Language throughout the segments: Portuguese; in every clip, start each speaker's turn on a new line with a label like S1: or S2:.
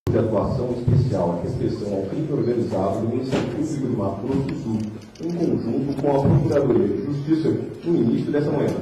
S1: de atuação especial à repressão ao crime organizado do Ministério Público de Mato Grosso do Sul, em conjunto com a Procuradoria de Justiça, no início dessa manhã.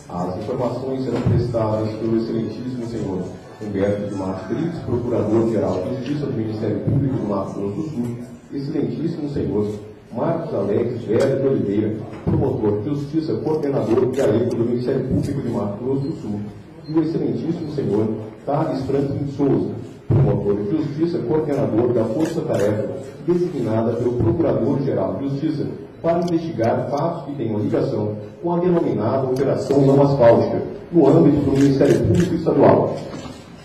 S1: As informações serão prestadas pelo excelentíssimo senhor Humberto de Matos Brito, Procurador-Geral de Justiça do Ministério Público do Mato Grosso do Sul, excelentíssimo senhor Marcos Alex Velho de Oliveira, Promotor de Justiça, Coordenador de Gareco do Ministério Público de Mato Grosso do Sul, e o excelentíssimo senhor Thales Franklin Souza, Promotor de Justiça, Coordenador da Força Tarefa, designada pelo Procurador-Geral de Justiça para investigar fatos que tenham ligação com a denominada Operação Não Asfáltica, no âmbito do Ministério Público Estadual.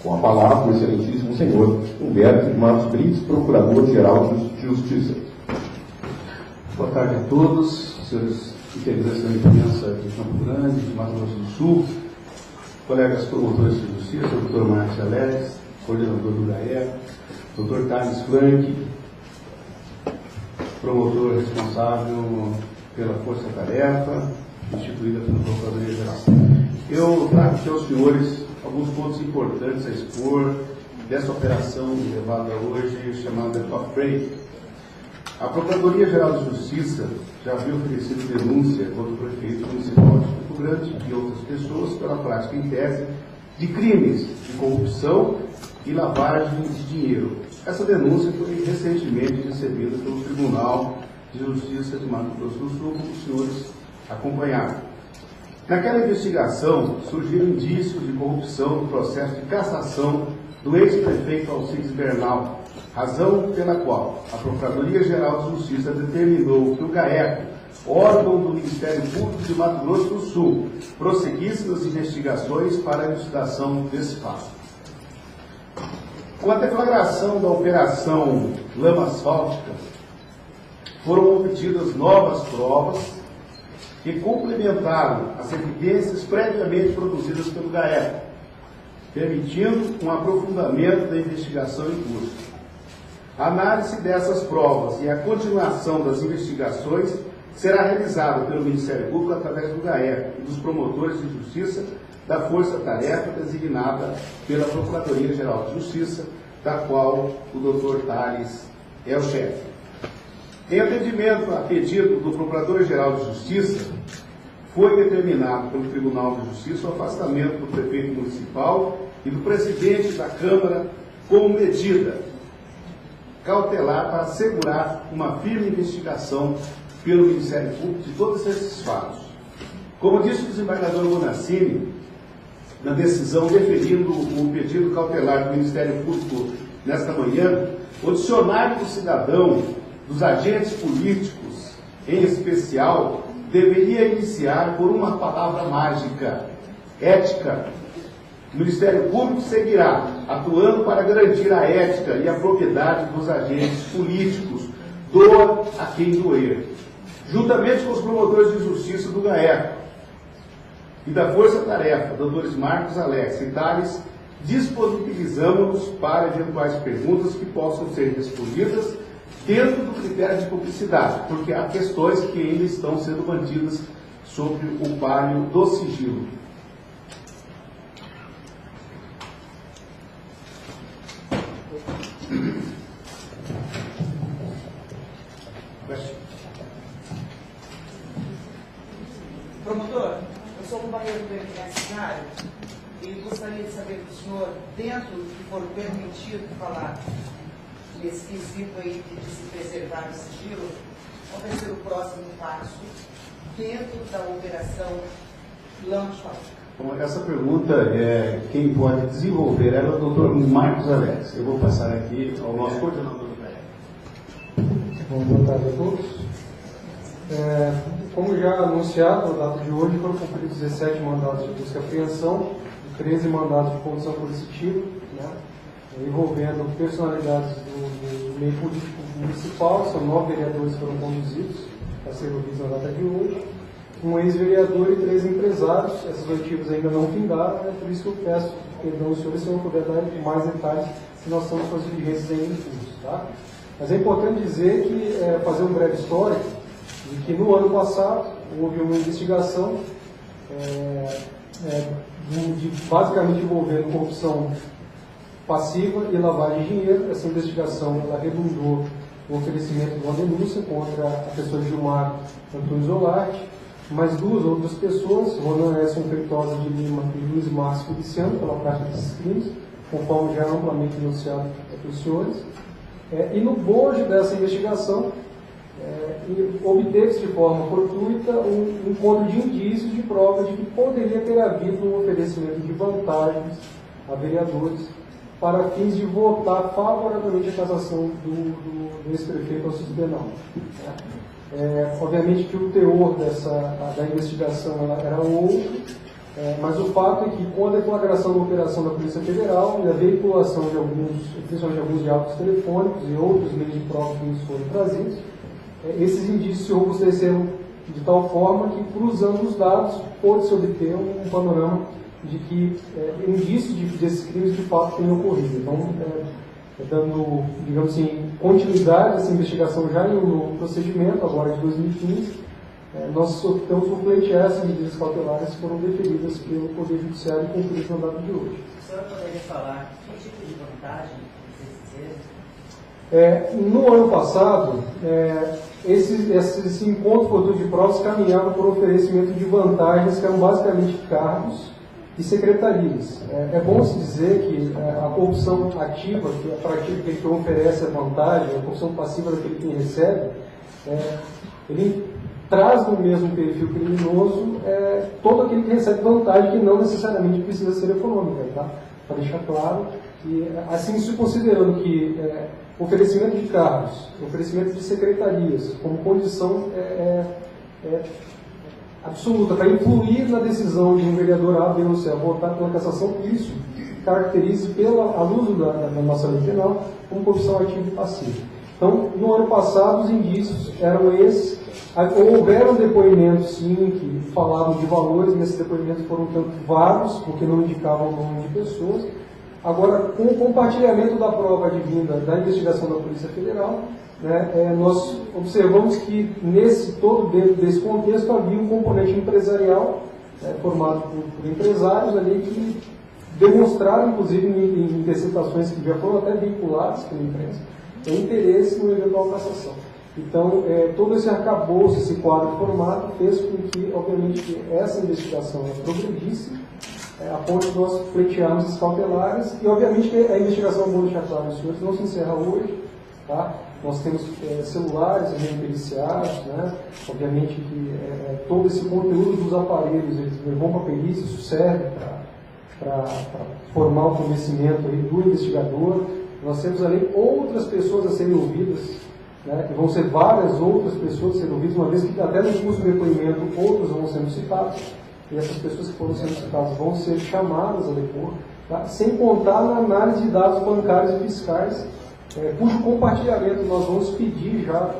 S1: Com a palavra, o excelentíssimo senhor Humberto de Matos Brito, Procurador-Geral de Justiça.
S2: Boa tarde a todos, senhores integrantes da imprensa de Campo Grande, de Mato Grosso do Sul, colegas promotores de justiça, o Dr. Marcos Alex, coordenador do GAEC, Dr. Thales Frank, promotor responsável pela Força Tarefa, instituída pela Procuradoria-Geral. Eu trago aqui aos senhores alguns pontos importantes a expor dessa operação levada hoje, chamada Top Break. A Procuradoria-Geral de Justiça já havia oferecido denúncia contra o prefeito municipal de Campo Grande e outras pessoas pela prática em tese de crimes de corrupção e lavagem de dinheiro. Essa denúncia foi recentemente recebida pelo Tribunal de Justiça de Mato Grosso do Sul, como os senhores acompanharam. Naquela investigação, surgiram indícios de corrupção no processo de cassação do ex-prefeito Alcides Bernal, razão pela qual a Procuradoria-Geral de Justiça determinou que o GAECO, órgão do Ministério Público de Mato Grosso do Sul, prosseguisse nas investigações para a elucidação desse fato. Com a deflagração da Operação Lama Asfáltica, foram obtidas novas provas que complementaram as evidências previamente produzidas pelo GAECO, permitindo um aprofundamento da investigação em curso. A análise dessas provas e a continuação das investigações será realizada pelo Ministério Público através do GAECO e dos promotores de justiça da Força Tarefa designada pela Procuradoria-Geral de Justiça, da qual o Dr. Thales é o chefe. Em atendimento a pedido do Procurador-Geral de Justiça, foi determinado pelo Tribunal de Justiça o afastamento do prefeito municipal e do presidente da Câmara como medida cautelar para assegurar uma firme investigação pelo Ministério Público de todos esses fatos. Como disse o desembargador Bonassini, na decisão deferindo o pedido cautelar do Ministério Público nesta manhã, o dicionário do cidadão, dos agentes políticos, em especial, deveria iniciar por uma palavra mágica: ética. O Ministério Público seguirá atuando para garantir a ética e a propriedade dos agentes políticos, doa a quem doer. Juntamente com os promotores de justiça do GAECO e da Força Tarefa, doutores Marcos Alex e Thales, disponibilizamos-nos para eventuais perguntas que possam ser respondidas dentro do critério de publicidade, porque há questões que ainda estão sendo mantidas sob o pálio do sigilo.
S3: Promotor, eu sou companheiro do universitário e gostaria de saber do senhor, dentro do que for permitido falar nesse quesito aí de se preservar o sigilo, qual vai ser o próximo passo dentro da operação Lama Asfáltica?
S2: Bom, essa pergunta, quem pode desenvolver ela é o doutor Marcos Alex. Eu vou passar aqui ao nosso coordenador do GAECO.
S4: Bom, boa tarde a todos. Como já anunciado, na data de hoje foram cumpridos 17 mandados de busca e apreensão e 13 mandados de condução coercitiva, né, envolvendo personalidades do meio político municipal. São 9 vereadores que foram conduzidos a ser ouvidos na data de hoje, um ex-vereador e 3 empresários. Essas oitivas ainda não findaram, por isso que eu peço perdão aos senhores se eu não puder dar mais detalhes, se nós estamos com as diligências ainda em curso. Tá? Mas é importante dizer que, fazer um breve histórico, de que no ano passado houve uma investigação basicamente envolvendo corrupção passiva e lavagem de dinheiro. Essa investigação ela redundou no oferecimento de uma denúncia contra a pessoa Gilmar Antônio Zolatti, mais duas outras pessoas, Ronan Edson Feitosa de Lima e Luiz Márcio Feliciano, pela prática desses crimes, conforme já amplamente denunciado pelos senhores. E no bojo dessa investigação, obteve-se de forma fortuita um encontro de indícios de prova de que poderia ter havido um oferecimento de vantagens a vereadores para fins de votar favoravelmente a cassação do ex-prefeito Alcides Benal. Obviamente que o teor da investigação era outro, mas o fato é que com a deflagração da operação da Polícia Federal e a veiculação de principalmente alguns diálogos telefônicos e outros meios de prova que nos foram trazidos, esses indícios se robusteceram de tal forma que, cruzando os dados, pôde-se obter um panorama de que indícios desses crimes de fato tenham ocorrido. Então, dando, digamos assim, continuidade a essa investigação já no procedimento, agora de 2015, nós optamos por pleitear essas medidas cautelares que foram deferidas pelo Poder Judiciário e cumpridas no data de hoje.
S3: O senhor poderia falar que tipo de vantagem
S4: no ano passado, esse encontro fortuito de provas caminhava por oferecimento de vantagens que eram basicamente cargos e secretarias. É bom se dizer que a corrupção ativa, que é a prática que ele oferece a vantagem, a corrupção passiva daquele que recebe, ele traz no mesmo perfil criminoso todo aquele que recebe vantagem, que não necessariamente precisa ser econômica, tá? Para deixar claro que, assim se considerando que oferecimento de cargos, oferecimento de secretarias, como condição absoluta para influir na decisão de um vereador A, B ou C a votar pela cassação, isso caracteriza, à luz da nossa lei penal, como corrupção ativa e passiva. Então, no ano passado, os indícios eram esses. Houveram depoimentos, sim, que falavam de valores, mas esses depoimentos foram tanto vários, porque não indicavam o nome de pessoas. Agora, com o compartilhamento da prova advinda da investigação da Polícia Federal, nós observamos que, dentro desse contexto, havia um componente empresarial, formado por empresários ali, que demonstraram, inclusive, em interceptações que já foram até vinculadas pela imprensa, interesse no eventual cassação. Então, todo esse arcabouço, esse quadro formado, fez com que, obviamente, que essa investigação progredisse, a ponto de nós pleitearmos as cautelares, e, obviamente, que a investigação, vou deixar claro, os senhores, não se encerra hoje, tá? Nós temos celulares periciados, né? Obviamente que todo esse conteúdo dos aparelhos, eles vão para a perícia, isso serve para formar o conhecimento do investigador. Nós temos ali outras pessoas a serem ouvidas, né? E vão ser várias outras pessoas a serem ouvidas, uma vez que até no curso do depoimento outros vão sendo citados, e essas pessoas que foram sendo citadas vão ser chamadas a depor, tá? Sem contar na análise de dados bancários e fiscais, cujo compartilhamento nós vamos pedir já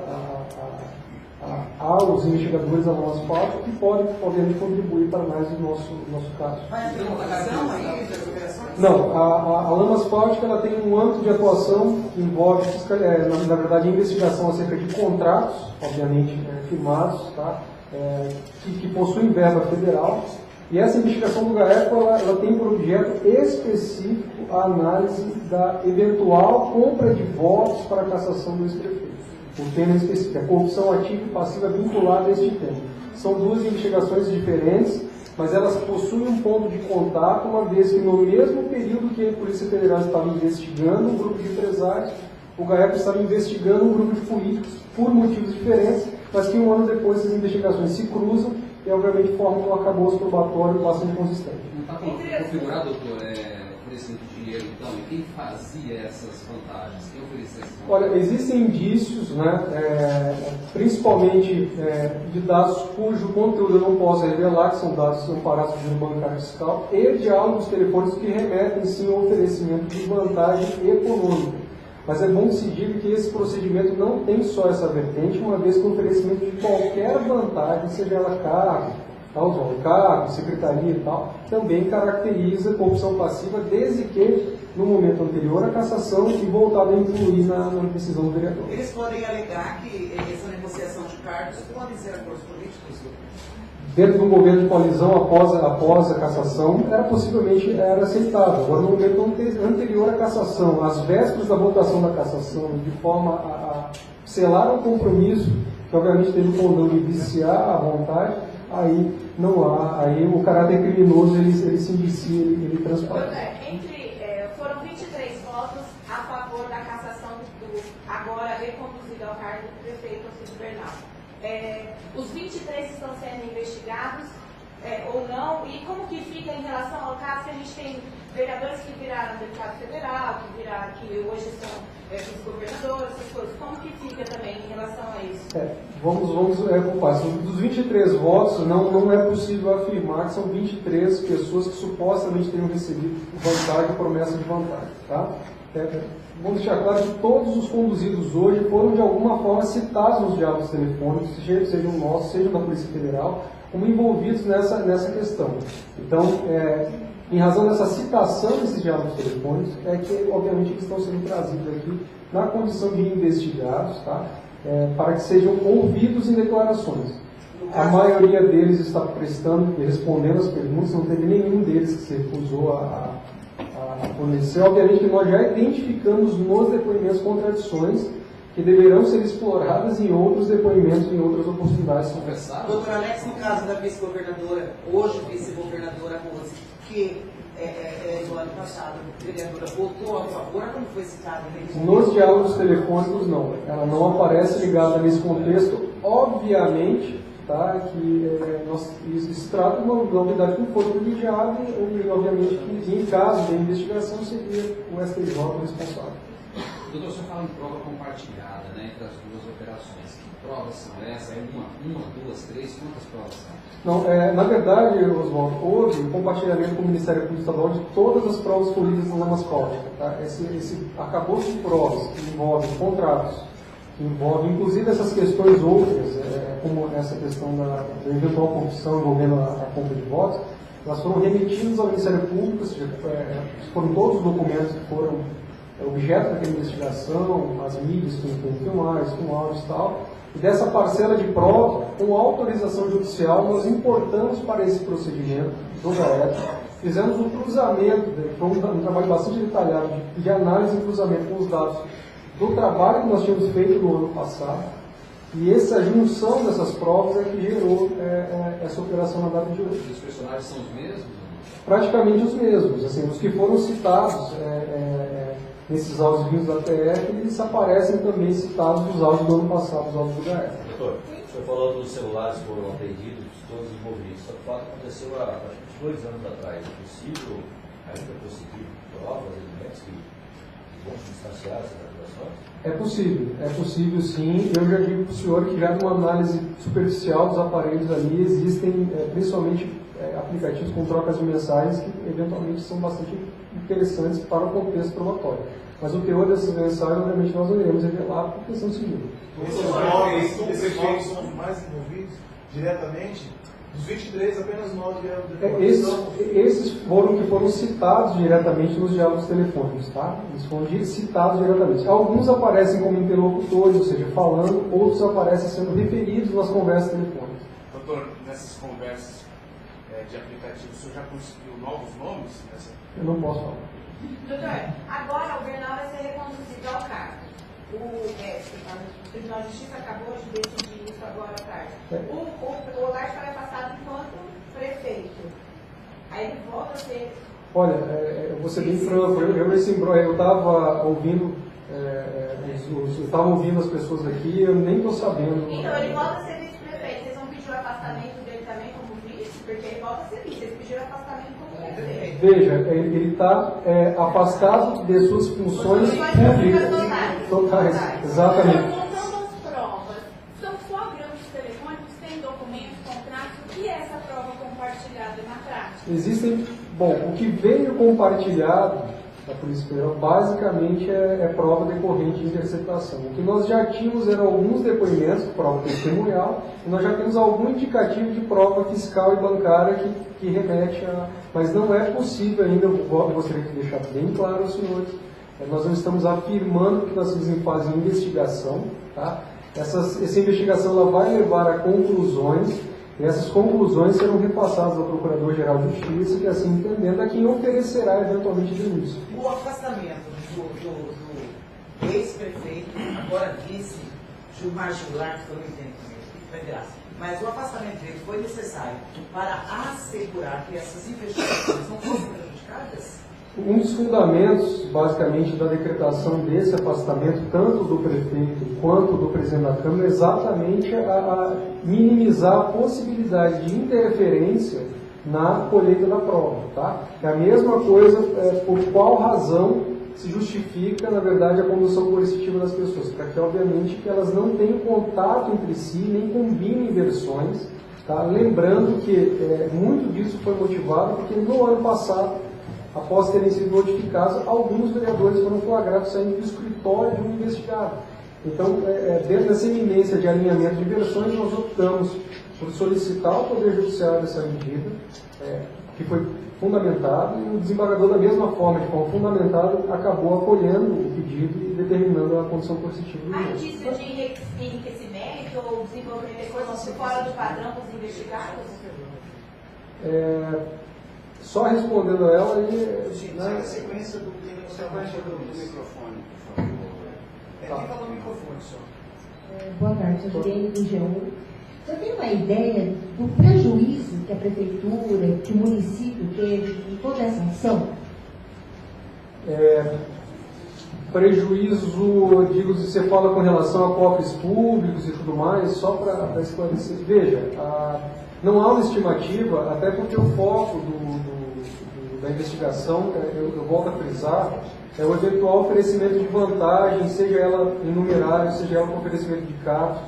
S4: aos investigadores, ao nosso papo, que podem, obviamente, contribuir para a análise do nosso caso.
S3: Vai haver uma atuação aí das operações?
S4: Não, a Lama Asfáltica ela tem um âmbito de atuação que envolve, na verdade, a investigação acerca de contratos, obviamente, firmados, tá? Que possuem verba federal. E essa investigação do GAECO ela tem por objeto específico a análise da eventual compra de votos para a cassação do ex-prefeito. O tema específico, a corrupção ativa e passiva vinculada a este tema. São duas investigações diferentes, mas elas possuem um ponto de contato, uma vez que no mesmo período que a Polícia Federal estava investigando um grupo de empresários, o GAECO estava investigando um grupo de políticos por motivos diferentes, mas que um ano depois essas investigações se cruzam e, obviamente, formam um arcabouço probatório bastante consistente.
S5: Não está configurado, doutor, oferecimento de dinheiro, então, e quem fazia essas vantagens? Quem oferecia essas vantagens?
S4: Olha, existem indícios, principalmente de dados cujo conteúdo eu não posso revelar, que são dados amparados pelo bancário fiscal, e diálogos telefônicos que remetem, sim, ao oferecimento de vantagem econômica. Mas é bom que se diga que esse procedimento não tem só essa vertente, uma vez que o oferecimento de qualquer vantagem, seja ela cargo, secretaria e tal, também caracteriza corrupção passiva, desde que, no momento anterior à cassação, e voltado a influir na decisão do vereador.
S3: Eles podem alegar que essa negociação de cargos pode ser acordos políticos?
S4: dentro do governo de coalizão, após a cassação, era aceitável. Agora, no momento anterior à cassação, às vésperas da votação da cassação, de forma a selar um compromisso, que obviamente teve o condão de viciar a vontade, aí não há, aí o caráter criminoso ele se indicia, ele transparece.
S6: Foram 23 votos a favor da cassação do agora reconduzido ao cargo do prefeito Alcides Bernal. Os 23 estão sendo investigados ou não? E como que fica em relação ao caso que a gente tem vereadores que viraram deputado federal, que hoje são vice-governadores, essas coisas? Como que fica também em relação a isso?
S4: Vamos ocupar. Dos 23 votos, não é possível afirmar que são 23 pessoas que supostamente tenham recebido vantagem, promessa de vantagem. Tá? Vamos deixar claro que todos os conduzidos hoje foram de alguma forma citados nos diálogos telefônicos, sejam nossos, sejam da Polícia Federal, como envolvidos nessa questão. Então, em razão dessa citação desses diálogos telefônicos, é que, obviamente, eles estão sendo trazidos aqui na condição de investigados, tá? Para que sejam ouvidos em declarações. A maioria deles está respondendo as perguntas, não teve nenhum deles que se recusou a fornecer. Obviamente que nós já identificamos nos depoimentos contradições que deverão ser exploradas em outros depoimentos, em outras oportunidades.
S3: Doutor Alex, no caso da vice-governadora, hoje vice-governadora Rose, que no ano passado a vereadora votou a favor, como foi citado?
S4: Nos diálogos telefônicos, não. Ela não aparece ligada nesse contexto. Obviamente, tá, que isso se trata de uma novidade que não foi privilegiada e, obviamente, que em caso de investigação seria o STJ responsável.
S5: Doutor, o senhor fala em prova compartilhada, né, entre as duas operações. Que provas são essas? Uma, duas, três? Quantas provas são?
S4: Não, na verdade, Oswaldo, houve um compartilhamento com o Ministério Público Estadual de todas as provas colhidas na mascótica. Tá? Esse acabouço de provas que envolve contratos, que envolve inclusive essas questões outras, como essa questão da eventual corrupção envolvendo a compra de votos, elas foram remetidas ao Ministério Público, ou seja, foram todos os documentos que foram objeto daquela investigação, as mídias com filmagens, com áudios e tal. E dessa parcela de prova, com autorização judicial, nós importamos para esse procedimento do GAET, fizemos um cruzamento, foi um trabalho bastante detalhado de análise e cruzamento com os dados do trabalho que nós tínhamos feito no ano passado, e essa junção dessas provas é que gerou essa operação na data de hoje.
S5: Os personagens são os mesmos?
S4: Praticamente os mesmos, assim, os que foram citados nesses áudios vindos da TF, eles aparecem também citados nos áudios do ano passado, os áudios do GAET.
S7: Doutor, o senhor falou dos celulares que foram apreendidos, todos envolvidos. Só que o fato aconteceu há 2 anos atrás. É possível ainda conseguir provas, elementos que vão distanciar essas acusações?
S4: É possível sim. Eu já digo para o senhor que já numa análise superficial dos aparelhos ali existem principalmente aplicativos com trocas de mensagens que eventualmente são bastante interessantes para o contexto probatório. Mas o teor dessas mensagens, obviamente, nós não iremos revelar por questão civil.
S8: Esses nomes são os mais envolvidos diretamente? Dos 23, apenas 9 vieram de
S4: esses foram citados diretamente nos diálogos telefônicos, tá? Eles foram citados diretamente. Alguns aparecem como interlocutores, ou seja, falando, outros aparecem sendo referidos nas conversas telefônicas.
S9: Doutor, nessas conversas de aplicativo, o senhor já conseguiu novos nomes?
S4: Eu não posso falar.
S6: Doutor, agora o Bernal vai ser reconduzido ao cargo. O Tribunal de Justiça acabou de decidir isso agora à tarde. O Olarte foi afastado enquanto prefeito. Aí ele volta a ser...
S4: Olha, eu vou ser bem franco, eu estava ouvindo, eu estava ouvindo as pessoas aqui, eu nem estou sabendo.
S6: Então, ele volta a ser vice-prefeito. Vocês vão pedir o afastamento dele também como vice? Porque ele volta a ser vice, eles pediram afastamento como prefeito.
S4: Veja, ele está afastado de suas funções públicas. Totais, exatamente.
S6: Voltando às provas, são só gramas telefônicos, tem documentos, contratos, o que é essa prova compartilhada na prática?
S4: Existem, o que veio compartilhado da Polícia Federal basicamente é prova decorrente de interceptação. O que nós já tínhamos eram alguns depoimentos, prova testemunhal, e nós já temos algum indicativo de prova fiscal e bancária que remete a... Mas não é possível ainda, eu gostaria de deixar bem claro aos senhores, nós não estamos afirmando que nós estamos em fase de investigação, tá? Essa investigação ela vai levar a conclusões E essas conclusões serão repassadas ao Procurador-Geral de Justiça, que assim entendendo é quem oferecerá eventualmente denúncia.
S3: O afastamento do ex-prefeito, agora vice, Gilmar Goulart, que eu não entendo que vai virar. Mas o afastamento dele foi necessário para assegurar que essas investigações não fossem prejudicadas?
S4: Um dos fundamentos, basicamente, da decretação desse afastamento, tanto do prefeito quanto do presidente da Câmara, é exatamente a minimizar a possibilidade de interferência na colheita da prova. Tá? É a mesma coisa por qual razão se justifica, na verdade, a condução coercitiva das pessoas, para que, obviamente, que elas não tenham contato entre si, nem combinem versões. Tá? Lembrando que muito disso foi motivado porque no ano passado, após terem sido notificados, alguns vereadores foram flagrados saindo do escritório de um investigado. Então, dentro dessa iminência de alinhamento de versões, nós optamos por solicitar ao Poder Judiciário essa medida, que foi fundamentada, e o desembargador, da mesma forma, de forma fundamentada, acabou acolhendo o pedido e determinando a condição coercitiva do
S6: Há
S4: juiz.
S6: indício de enriquecimento ou desenvolvimento econômico fora do padrão para os investigados?
S4: Só respondendo a ela,
S9: Na sequência do que você vai do microfone, por favor. Fica no microfone só.
S10: Boa tarde, eu sou Juliane do G1. Você tem uma ideia do prejuízo que a prefeitura, que o município teve em toda essa ação?
S4: Prejuízo, eu digo, se você fala com relação a cofres públicos e tudo mais, só para esclarecer. Veja, não há uma estimativa, até porque o foco da investigação, eu volto a frisar, é o eventual oferecimento de vantagem, seja ela em numerário, seja ela com oferecimento de cargos,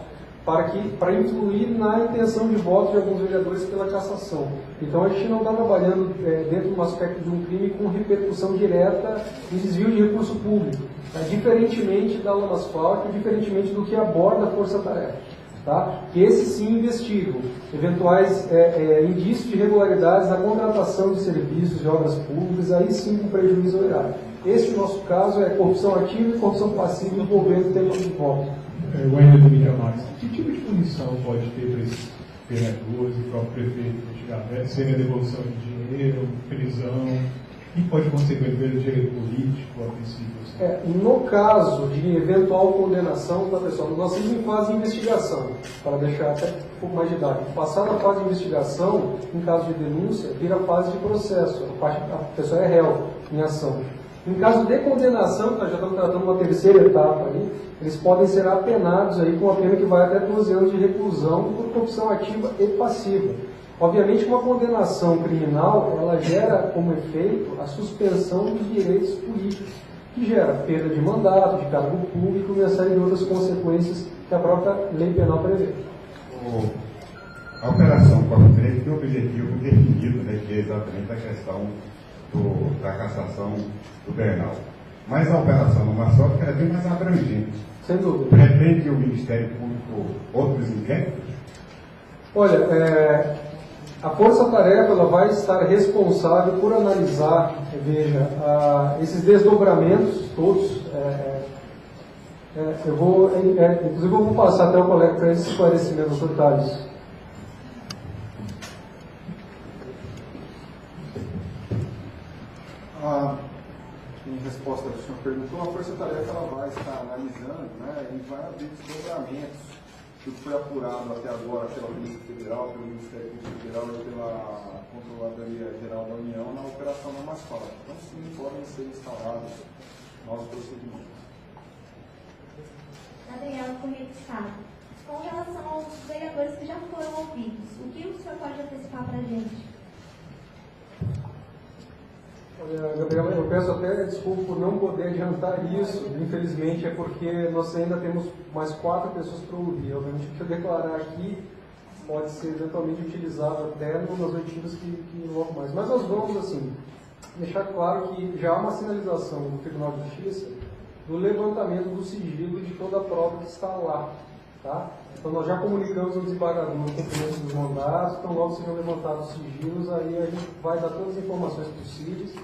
S4: para influir na intenção de voto de alguns vereadores pela cassação. Então a gente não está trabalhando dentro de um aspecto de um crime com repercussão direta em desvio de recurso público, diferentemente da lama asfáltica, diferentemente do que aborda a força-tarefa. Tá? Que esses sim investigam eventuais indícios de irregularidades na contratação de serviços, de obras públicas, aí sim com prejuízo ao erário. Esse, no nosso caso, é corrupção ativa e corrupção passiva envolvendo temas de voto.
S11: O do Mídia Max, que tipo de punição pode ter para esses vereadores e próprio prefeito investigado? Seria devolução de dinheiro, prisão? O que pode acontecer com ele pelo direito político, a princípio?
S4: No caso de eventual condenação, tá, pessoal, nós estamos em fase de investigação, para deixar até um pouco mais didático. Passada a fase de investigação, em caso de denúncia, vira a fase de processo, a pessoa é réu em ação. Em caso de condenação, nós já estamos tratando uma terceira etapa ali, eles podem ser apenados aí com uma pena que vai até 12 anos de reclusão por corrupção ativa e passiva. Obviamente, uma condenação criminal, ela gera como efeito a suspensão dos direitos políticos, que gera perda de mandato, de cargo público e uma série de outras consequências que a própria lei penal prevê.
S12: A operação Cofre Preto tem um objetivo definido, né, que é exatamente a questão da cassação do Bernal. Mas a operação no Maçoca é bem mais abrangente.
S4: Sem dúvida.
S12: Pretende o Ministério Público outros inquéritos?
S4: Olha, a Força-Tarefa ela vai estar responsável por analisar, veja, esses desdobramentos todos. Inclusive eu vou passar até o colega para esse esclarecimento, doutor Thales.
S13: Em resposta ao que o senhor perguntou, a Força-Tarefa ela vai estar analisando, né, e vai abrir desdobramentos do que foi apurado até agora pela Polícia Federal, pelo Ministério Público Federal e pela Controladoria Geral da União na operação da Masfala. Então, sim, podem ser instaurados novos procedimentos.
S10: Gabriela Correia de Estado, com relação aos vereadores que já foram ouvidos, o que o senhor pode antecipar para a gente?
S4: Olha, Gabriela, eu peço até desculpa por não poder adiantar isso. Infelizmente é porque nós ainda temos mais 4 pessoas para ouvir. Obviamente o que eu declarar aqui pode ser eventualmente utilizado até nas oitivas que envolvem mais. Mas nós vamos, assim, deixar claro que já há uma sinalização do Tribunal de Justiça do levantamento do sigilo de toda a prova que está lá. Tá? Então nós já comunicamos ao desembargador o cumprimento dos mandatos, então logo sejam levantados os sigilos, aí a gente vai dar todas as informações possíveis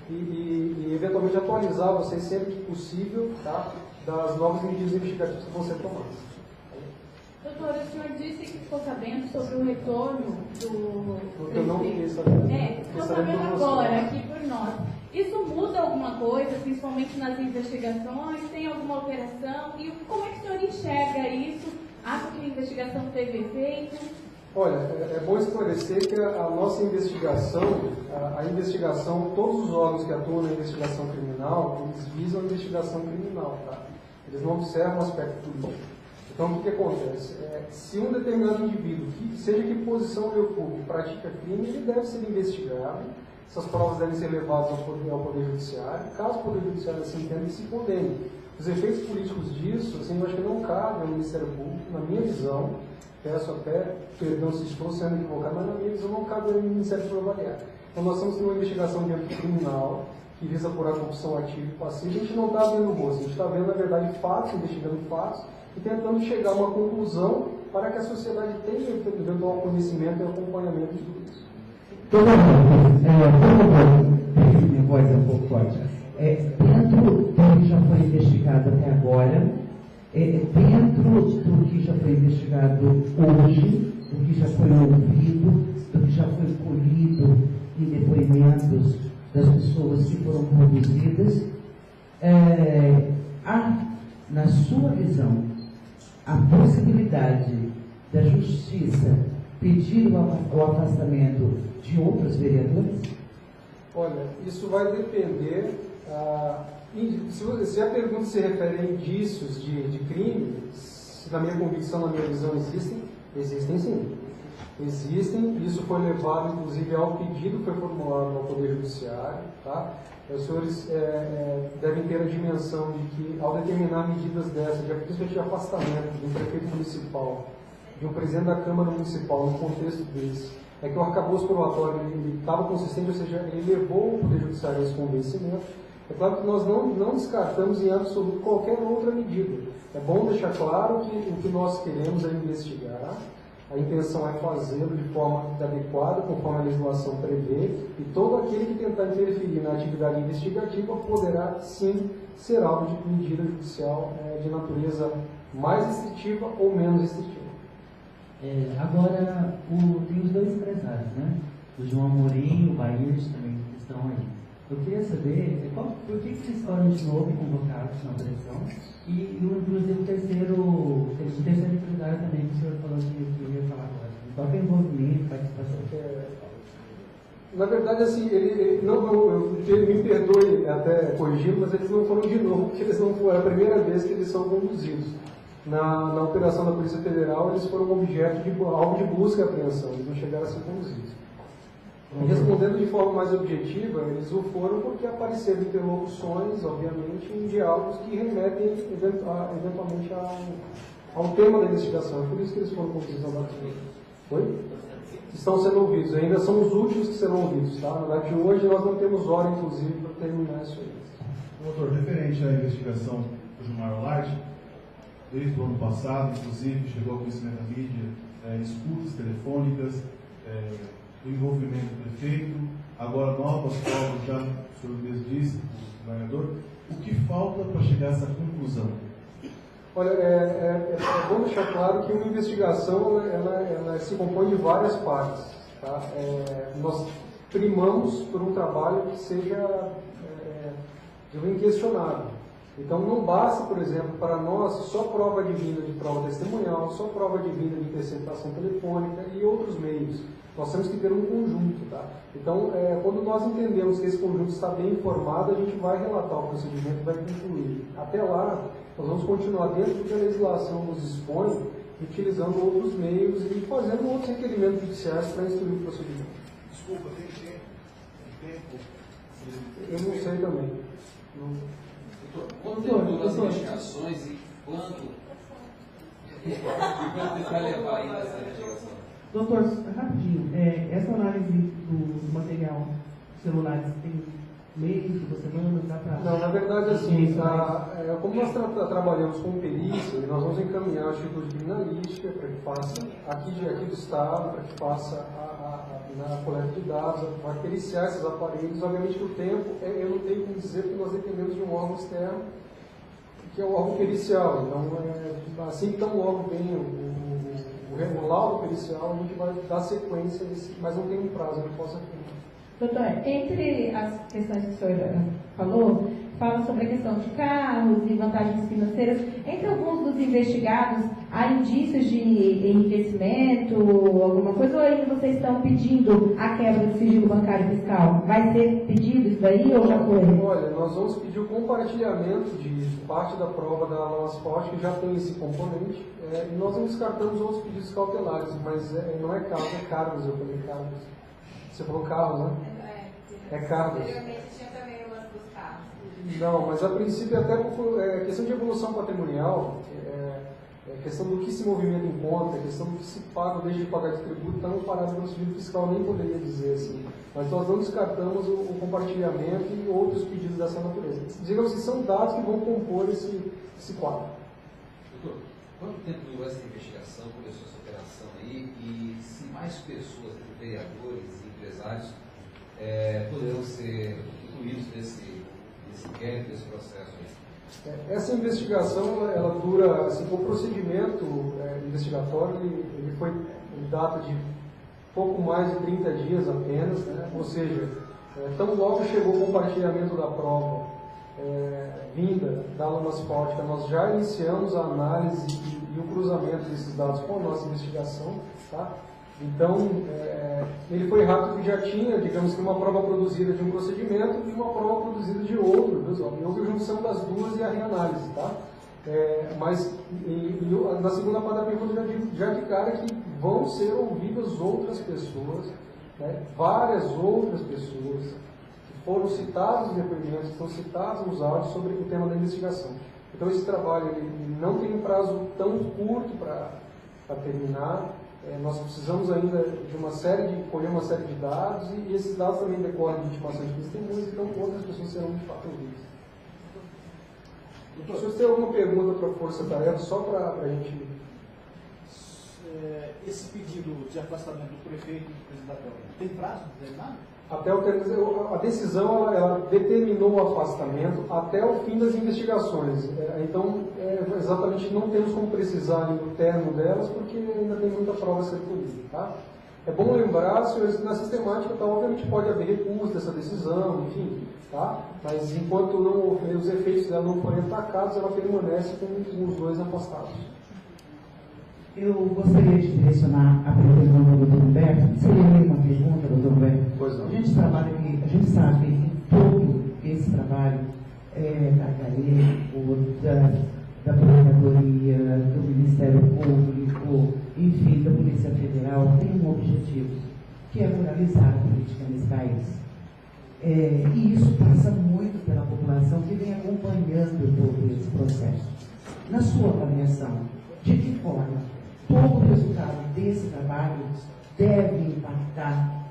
S4: e eventualmente atualizar vocês sempre que possível, tá? Das novas medidas investigativas que vão ser tomadas.
S14: Doutor, o senhor disse que ficou sabendo sobre o retorno do...
S4: Eu não fiquei sabendo.
S14: Ficou sabendo agora, aqui por nós. Isso muda alguma coisa, principalmente nas investigações? Tem alguma alteração? E como é que o senhor enxerga isso? Acha que a investigação teve efeito?
S4: Olha, é bom esclarecer que a nossa investigação, a investigação, todos os órgãos que atuam na investigação criminal, eles visam a investigação criminal, tá? Eles não observam o aspecto político. Então, o que acontece? Se um determinado indivíduo, seja que posição ele ocupe, pratica crime, ele deve ser investigado. Essas provas devem ser levadas ao Poder Judiciário. Caso o Poder Judiciário assim entenda, se condene. Os efeitos políticos disso, assim, eu acho que não cabe ao Ministério Público, na minha visão, peço até perdão se estou sendo equivocado, mas na minha visão não cabe ao Ministério Público avaliar. Então, nós estamos numa investigação de âmbito criminal, que visa apurar corrupção ativa e passiva. A gente não está vendo o rosto, a gente está vendo, na verdade, fatos, investigando fatos, e tentando chegar a uma conclusão para que a sociedade tenha eventual conhecimento e acompanhamento de tudo isso.
S15: Minha voz é um pouco forte. Dentro do que já foi investigado até agora, dentro do que já foi investigado hoje, do que já foi ouvido, do que já foi colhido em depoimentos das pessoas que foram conduzidas, há, na sua visão, a possibilidade da Justiça pedir o afastamento de outros vereadores?
S4: Olha, isso vai depender. Se a pergunta se refere a indícios de crime, se na minha convicção, na minha visão, existem sim. Existem, isso foi levado inclusive ao pedido que foi formulado ao Poder Judiciário, tá? Os senhores devem ter a dimensão de que, ao determinar medidas dessas, principalmente de afastamento de um prefeito municipal, de um presidente da Câmara Municipal, no contexto desse, é que o arcabouço probatório estava consistente, ou seja, ele levou o Poder Judiciário a esse convencimento. É claro que nós não descartamos em absoluto qualquer outra medida. É bom deixar claro que o que nós queremos é investigar, a intenção é fazê-lo de forma adequada, conforme a legislação prevê, e todo aquele que tentar interferir na atividade investigativa poderá, sim, ser alvo de medida judicial de natureza mais restritiva ou menos restritiva.
S15: Agora, tem os dois empresários, né? O João Amorim e o Bairros também que estão aí. Eu queria saber por que vocês foram de novo convocados na operação e inclusive o terceiro empresário também que o senhor falou que eu ia falar agora. Qual que é o envolvimento, participação?
S4: Na verdade, assim, me perdoe até corrigindo, mas eles não foram de novo, porque eles não foram, é a primeira vez que eles são conduzidos. Na operação da Polícia Federal, eles foram alvo de busca e apreensão, eles não chegaram a ser conduzidos. Respondendo de forma mais objetiva, eles o foram porque apareceram interlocuções, obviamente, em diálogos que remetem eventualmente ao tema da investigação. É por isso que eles foram conduzidos na data de hoje. Foi? Estão sendo ouvidos, ainda são os últimos que serão ouvidos. Tá? Na data de hoje nós não temos hora, inclusive, para terminar isso aí.
S11: Doutor, referente à investigação do Gilmar Olarte, desde o ano passado, inclusive, chegou ao conhecimento da mídia, escutas telefônicas, o envolvimento do prefeito, agora novas provas, já o senhor mesmo disse, o governador, o que falta para chegar a essa conclusão?
S4: Olha, é bom deixar claro que uma investigação ela se compõe de várias partes. Tá? Nós primamos por um trabalho que seja inquestionável. Então não basta, por exemplo, para nós só prova de vinda de prova testemunhal, só prova de vinda de interceptação telefônica e outros meios. Nós temos que ter um conjunto. Tá? Então, quando nós entendemos que esse conjunto está bem informado, a gente vai relatar o procedimento e vai concluir. Até lá, nós vamos continuar dentro do que a legislação nos expõe, utilizando outros meios e fazendo outros requerimentos judiciais para instruir o procedimento.
S8: Desculpa, tem tempo?
S4: Eu não sei também.
S5: Quanto tempo das investigações e quanto vai levar ainda essa investigação?
S15: Doutor, rapidinho, essa análise do material celulares tem meses, 2 semanas, dá para...
S4: Não, na verdade, assim, como nós trabalhamos com perícia, nós vamos encaminhar o Instituto de Criminalística para que faça, aqui do Estado, para que faça na coleta de dados, para periciar esses aparelhos. Obviamente que o tempo, eu não tenho como dizer que nós dependemos de um órgão externo, que é o órgão pericial. Então, assim que tão logo vem o laudo pericial, a gente vai dar sequência, mas não tem um prazo, eu não posso afirmar.
S14: Doutor, entre as questões que o senhor falou, fala sobre a questão de carros e vantagens financeiras. Entre alguns dos investigados, há indícios de enriquecimento, alguma coisa, ou ainda vocês estão pedindo a quebra do sigilo bancário fiscal? Vai ser pedido isso daí ou já foi?
S4: Olha, nós vamos pedir o compartilhamento de parte da prova da Alan Asphalt, que já tem esse componente, e nós não descartamos outros pedidos cautelares, mas não é caso, é Carlos, eu falei Carlos. Você falou Carlos, né? É Carlos.
S6: Anteriormente tinha também o lance dos carros.
S4: Não, mas a princípio até questão de evolução patrimonial, questão do que se movimenta em conta, questão do que se paga ou deixa de pagar de tributo, está no parágrafo do sigilo fiscal, nem poderia dizer assim. Mas nós não descartamos o compartilhamento e outros pedidos dessa natureza. Digamos que são dados que vão compor esse quadro.
S5: Doutor, quanto tempo durou essa investigação, começou essa operação aí, e se mais pessoas, vereadores e empresários, poderão ser incluídos nesse inquérito, nesse processo aí?
S4: Essa investigação, ela dura, assim, o procedimento investigatório, ele foi em data de pouco mais de 30 dias apenas, né? Ou seja, tão logo chegou o compartilhamento da prova vinda da Alan Asphalt, nós já iniciamos a análise e o cruzamento desses dados com a nossa investigação, tá? Então, ele foi rápido porque já tinha, digamos que, uma prova produzida de um procedimento e uma prova produzida de outro. Houve a junção das duas e a reanálise, tá? Mas, na segunda parte da pergunta, já de cara que vão ser ouvidas outras pessoas, né? Várias outras pessoas que foram citadas nos depoimentos, que estão citadas nos áudios sobre o tema da investigação. Então, esse trabalho ele não tem um prazo tão curto para terminar. Nós precisamos ainda de colher uma série de dados e esses dados também decorrem de intimações de testemunhas, então outras pessoas serão de fato ouvidas. Se você tem alguma pergunta para a Força Tarefa, só para a gente...
S9: Esse pedido de afastamento do prefeito e do presidente da Câmara, tem prazo determinado?
S4: A decisão ela determinou o afastamento até o fim das investigações. Então, exatamente não temos como precisar ainda o termo delas, porque ainda tem muita prova a ser colhida. Tá? É bom lembrar, senhores, que na sistemática, obviamente pode haver recurso dessa decisão, enfim, tá? Mas enquanto os efeitos dela não forem atacados, ela permanece com os dois afastados.
S15: Eu gostaria de direcionar a pergunta do doutor Humberto. Seria uma pergunta, doutor Humberto?
S2: Pois não.
S15: A gente trabalha aqui, a gente sabe que todo esse trabalho da CAE, da Procuradoria, do Ministério Público, enfim, da Polícia Federal, tem um objetivo, que é moralizar a política nesse país. E isso passa muito pela população que vem acompanhando todo esse processo. Na sua avaliação, de que forma todo o resultado desse trabalho deve impactar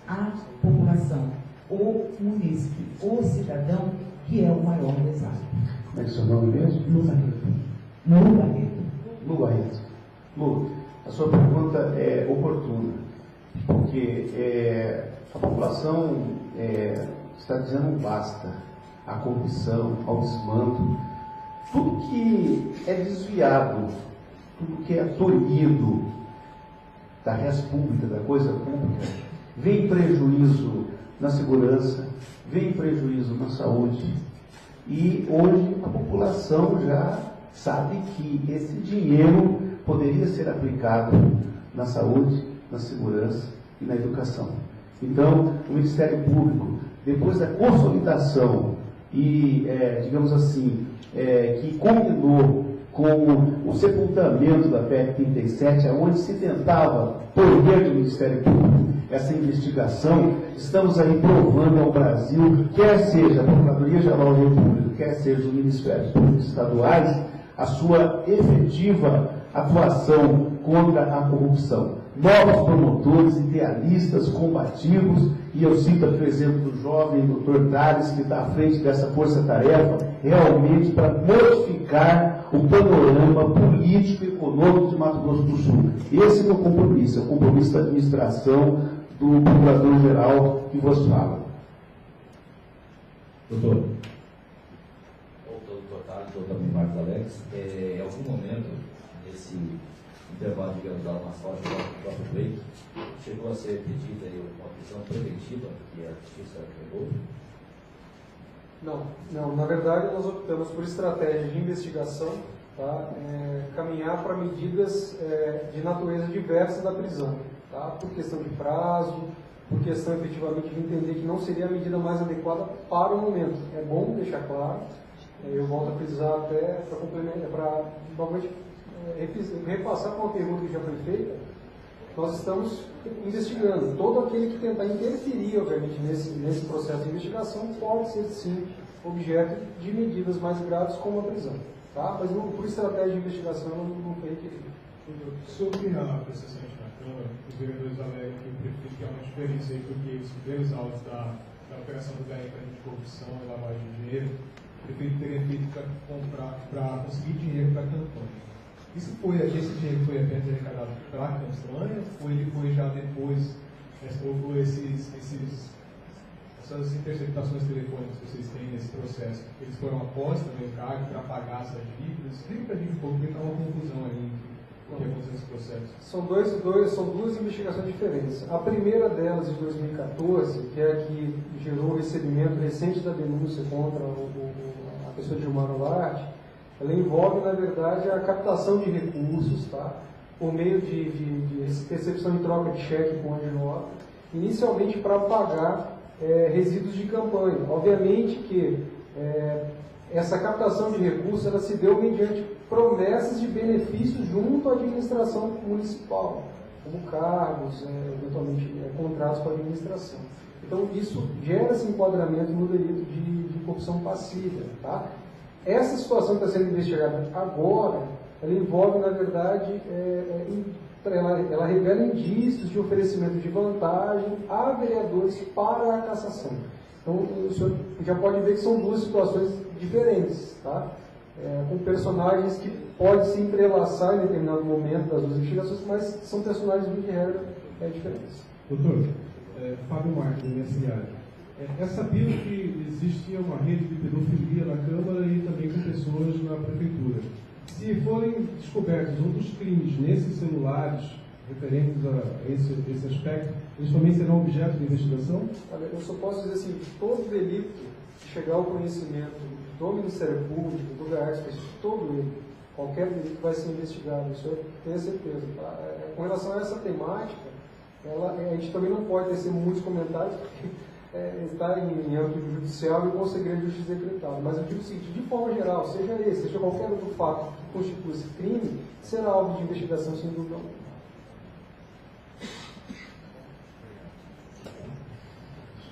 S15: a população, o munícipe, o cidadão, que é o maior desastre?
S2: Como é que é o seu nome mesmo?
S15: Lu Barreto.
S2: Lu Barreto. Lu, a sua pergunta é oportuna, porque a população está dizendo um basta à corrupção, ao desmando. Tudo que é desviado, tudo que é tolhido da res pública, da coisa pública, vem prejuízo na segurança, vem prejuízo na saúde. E hoje a população já sabe que esse dinheiro poderia ser aplicado na saúde, na segurança e na educação. Então, o Ministério Público, depois da consolidação e, digamos assim, que combinou com o sepultamento da PEC 37, onde se tentava prover do Ministério Público essa investigação, estamos aí provando ao Brasil, quer seja a Procuradoria-Geral da República, quer seja os Ministérios Públicos Estaduais, a sua efetiva atuação contra a corrupção. Novos promotores, idealistas, combativos, e eu cito aqui o exemplo do jovem Dr. Dales, que está à frente dessa força-tarefa, realmente para modificar o panorama político e econômico de Mato Grosso do Sul. Esse é o meu compromisso, é o compromisso da administração do Procurador-Geral que vos fala.
S7: Doutor. Doutor Carlos, doutor Marcos Alex, em algum momento desse intervalo, digamos, dar uma sorte do próprio pleito. Chegou a ser pedida aí uma prisão preventiva que a Justiça pegou?
S4: Não, na verdade nós optamos por estratégia de investigação, tá? Caminhar para medidas de natureza diversa da prisão, tá? Por questão de prazo, por questão efetivamente de entender que não seria a medida mais adequada para o momento. É bom deixar claro, eu volto a frisar até para complementar, para novamente repassar com uma pergunta que já foi feita. Nós estamos investigando. Todo aquele que tentar interferir, obviamente, nesse processo de investigação pode ser, sim, objeto de medidas mais graves, como a prisão. Tá? Mas por estratégia de investigação não foi requerido.
S11: Sobre a apreciação na Câmara, os vereadores alegam que o prefeito quer uma diferença aí, porque os primeiros autos da operação do GAEC de corrupção e lavagem de dinheiro, o prefeito teria feito para conseguir dinheiro para a campanha. Esse dinheiro foi apenas arrecadado para a campanha, ou ele foi já depois, ou essas interceptações telefônicas que vocês têm nesse processo, eles foram após também o cargo para pagar essas dívidas? Explica para a gente um pouco, porque está uma confusão aí o que aconteceu nesse processo.
S4: São duas investigações diferentes. A primeira delas, de 2014, que é a que gerou o recebimento recente da denúncia contra a pessoa Gilmar Olarte, ela envolve, na verdade, a captação de recursos, tá? Por meio de recepção e troca de cheque com a agiota, inicialmente para pagar resíduos de campanha. Obviamente que essa captação de recursos ela se deu mediante promessas de benefícios junto à administração municipal, como cargos, eventualmente contratos com a administração. Então, isso gera esse enquadramento no delito de corrupção passiva, tá? Essa situação que está sendo investigada agora, ela envolve, na verdade, ela revela indícios de oferecimento de vantagem a vereadores para a cassação. Então, o senhor já pode ver que são duas situações diferentes, tá? Com personagens que podem se entrelaçar em determinado momento das duas investigações, mas são personagens de regra diferentes.
S16: Doutor, Fábio Marques, da MSA. É sabido que existia uma rede de pedofilia na Câmara e também com pessoas na Prefeitura. Se forem descobertos outros crimes nesses celulares referentes a esse aspecto, eles também serão objeto de investigação?
S4: Eu só posso dizer assim, todo delito que chegar ao conhecimento do Ministério Público, do GAERS, todo ele, qualquer delito vai ser investigado, isso eu tenho certeza. Tá? Com relação a essa temática, a gente também não pode tecer muitos comentários, porque está em âmbito judicial e com o segredo de justiça decretado. Mas eu digo o seguinte, de forma geral, seja esse, seja qualquer outro fato que constitua esse crime, será alvo de investigação sem dúvida alguma.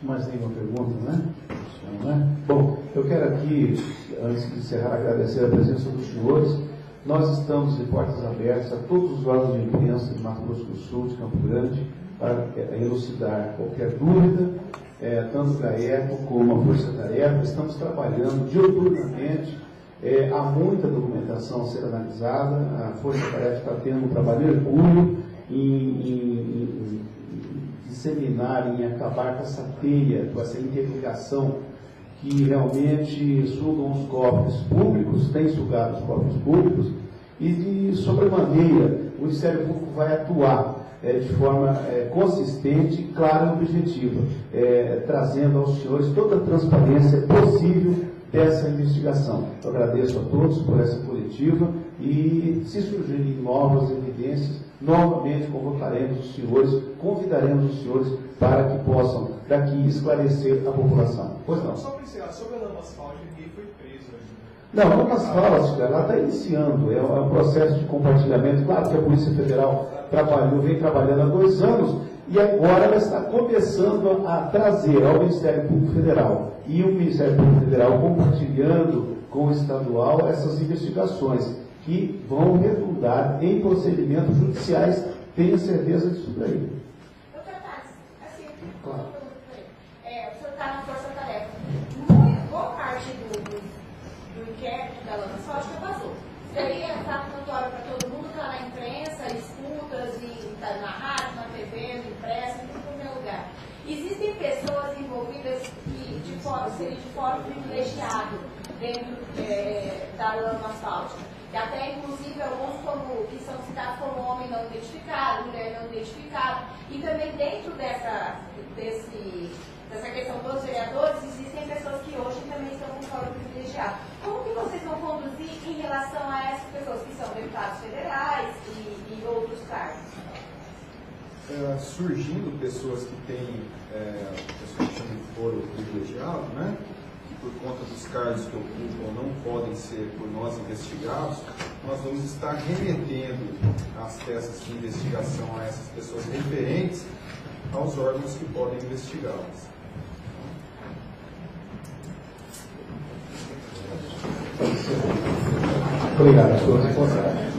S2: Mais nenhuma pergunta, né? Bom, eu quero aqui, antes de encerrar, agradecer a presença dos senhores. Nós estamos de portas abertas a todos os órgãos de imprensa de Mato Grosso do Sul, de Campo Grande, para elucidar qualquer dúvida, tanto o GAECO como a Força Tarefa. Estamos trabalhando diuturnamente, há muita documentação a ser analisada, a Força Tarefa está tendo um trabalho hercúleo em disseminar, em acabar com essa teia, com essa interligação que realmente sugam os cofres públicos, tem sugado os cofres públicos, e de sobremaneira o Ministério Público vai atuar de forma consistente, clara e objetiva, trazendo aos senhores toda a transparência possível dessa investigação. Eu agradeço a todos por essa coletiva e, se surgirem novas evidências, novamente convocaremos os senhores, convidaremos os senhores para que possam daqui esclarecer a população. Pois não.
S8: Só para encerrar, sobre a Lama Asfalt, ninguém foi preso ainda.
S2: Não, a Lama Asfalt, ela está iniciando, é um processo de compartilhamento. Claro que a Polícia Federal vem trabalhando há 2 anos e agora ela está começando a trazer ao Ministério Público Federal e o Ministério Público Federal compartilhando com o estadual essas investigações que vão redundar em procedimentos judiciais, tenho certeza disso daí.
S6: Doutor Taz, assim,
S2: claro.
S6: O senhor está na Força Tarefa. Boa parte do inquérito da Lama Asfalt já vazou. Seria notório para todo mundo, está na imprensa, escutas, está na rádio, na TV, na impressa, em qualquer lugar. Existem pessoas envolvidas que seriam de fórum privilegiado dentro da da lama asfáltica. E até, inclusive, alguns que são citados como homem não identificado, mulher não identificada. E também dentro dessa questão dos vereadores, existem pessoas que hoje também estão com foro privilegiado. Como que vocês vão conduzir em relação a essas pessoas que são deputados federais e outros cargos?
S13: Surgindo pessoas que têm, pessoas que chamam de foro privilegiado, né? Que por conta dos cargos que ocupam não podem ser por nós investigados, nós vamos estar remetendo as peças de investigação a essas pessoas referentes aos órgãos que podem investigá-las.
S1: Obrigado a todos.